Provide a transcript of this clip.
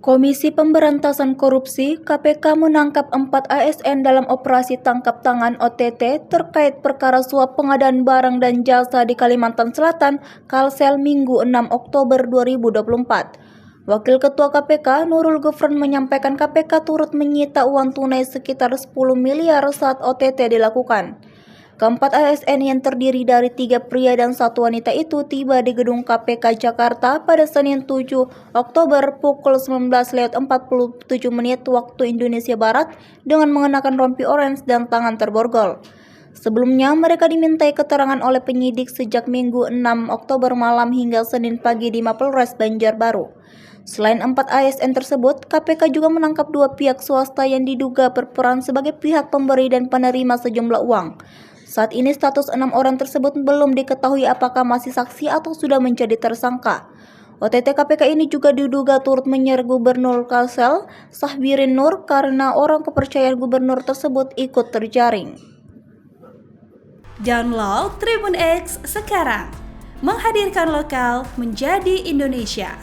Komisi Pemberantasan Korupsi (KPK) menangkap 4 ASN dalam operasi tangkap tangan (OTT) terkait perkara suap pengadaan barang dan jasa di Kalimantan Selatan, Kalsel, Minggu 6 Oktober 2024. Wakil Ketua KPK, Nurul Gufron, menyampaikan KPK turut menyita uang tunai sekitar 10 miliar saat OTT dilakukan. Keempat ASN yang terdiri dari 3 pria dan 1 wanita itu tiba di gedung KPK Jakarta pada Senin 7 Oktober pukul 19.47 waktu Indonesia Barat dengan mengenakan rompi orange dan tangan terborgol. Sebelumnya, mereka dimintai keterangan oleh penyidik sejak Minggu 6 Oktober malam hingga Senin pagi di Mapolres Banjarbaru. Selain 4 ASN tersebut, KPK juga menangkap 2 pihak swasta yang diduga berperan sebagai pihak pemberi dan penerima sejumlah uang. Saat ini status 6 orang tersebut belum diketahui apakah masih saksi atau sudah menjadi tersangka. OTT KPK ini juga diduga turut menyeret Gubernur Kalsel, Sahbirin Nur, karena orang kepercayaan gubernur tersebut ikut terjaring. Download Tribun X sekarang, menghadirkan lokal menjadi Indonesia.